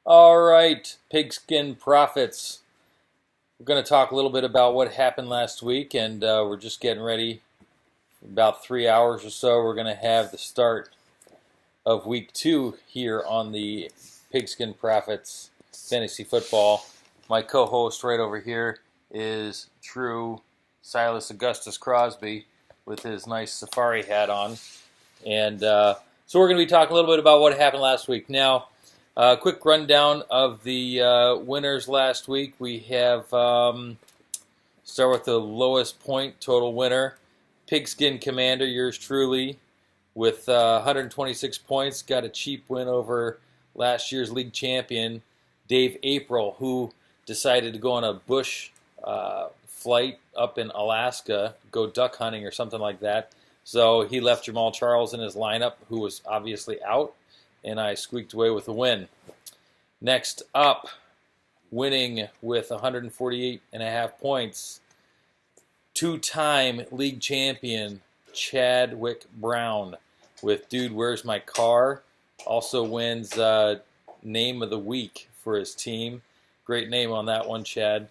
All right, Pigskin Profits. We're going to talk a little bit about what happened last week, and we're just getting ready. In about 3 hours or so, we're going to have the start of week 2 here on the Pigskin Profits Fantasy Football. My co-host right over here is True Silas Augustus Crosby with his nice safari hat on. And so we're going to be talking a little bit about what happened last week. Now, quick rundown of the winners last week. We have, start with the lowest point total winner, Pigskin Commander, yours truly, with 126 points. Got a cheap win over last year's league champion, Dave April, who decided to go on a bush flight up in Alaska, go duck hunting or something like that. So he left Jamal Charles in his lineup, who was obviously out, and I squeaked away with a win. Next up, winning with 148.5 points, two-time league champion Chadwick Brown with Dude, Where's My Car? Also wins Name of the Week for his team. Great name on that one, Chad.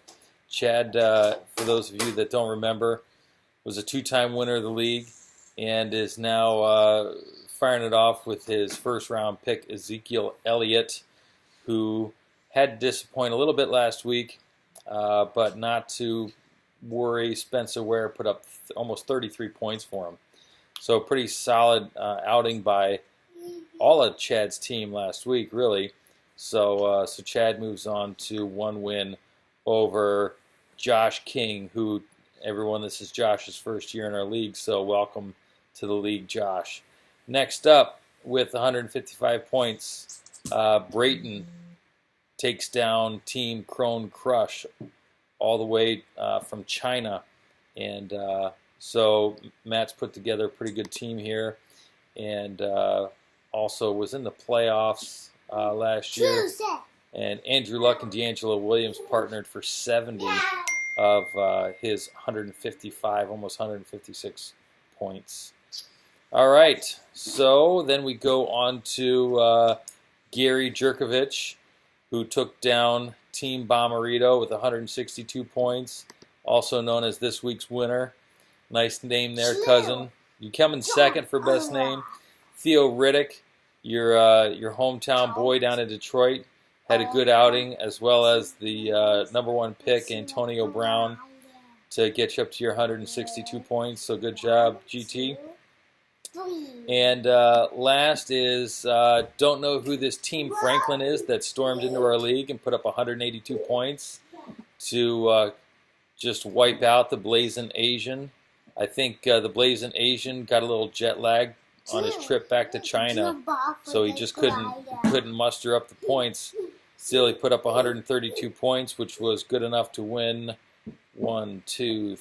Chad, for those of you that don't remember, was a two-time winner of the league and is now firing it off with his first-round pick, Ezekiel Elliott, who had to disappoint a little bit last week, but not to worry. Spencer Ware put up almost 33 points for him. So pretty solid outing by all of Chad's team last week, really. So Chad moves on to one win over Josh King, who, everyone, this is Josh's first year in our league, so welcome to the league, Josh. Next up, with 155 points, Brayton takes down Team Crone Crush all the way from China. And so Matt's put together a pretty good team here, and also was in the playoffs last year. And Andrew Luck and D'Angelo Williams partnered for 70 of his 155, almost 156 points. All right, so then we go on to Gary Jerkovich, who took down Team Bomberito with 162 points, also known as this week's winner. Nice name there, cousin. You come in second for best name. Theo Riddick, your hometown boy down in Detroit, had a good outing, as well as the number one pick, Antonio Brown, to get you up to your 162 points. So good job, GT. And last is, don't know who this Team Franklin is that stormed into our league and put up 182 points to just wipe out the Blazing Asian. I think the Blazing Asian got a little jet lag on his trip back to China, so he just couldn't muster up the points. Still, he put up 132 points, which was good enough to win two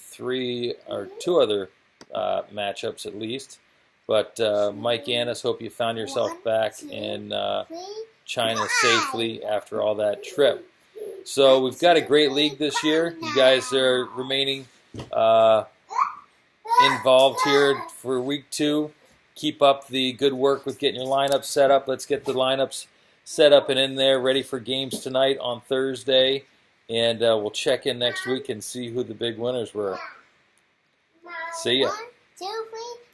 other matchups at least. But Mike Annis, hope you found yourself back in China safely after all that trip. So we've got a great league this year. You guys are remaining involved here for week 2. Keep up the good work with getting your lineups set up. Let's get the lineups set up and in there, ready for games tonight on Thursday. And we'll check in next week and see who the big winners were. See ya. 1, 2, 3.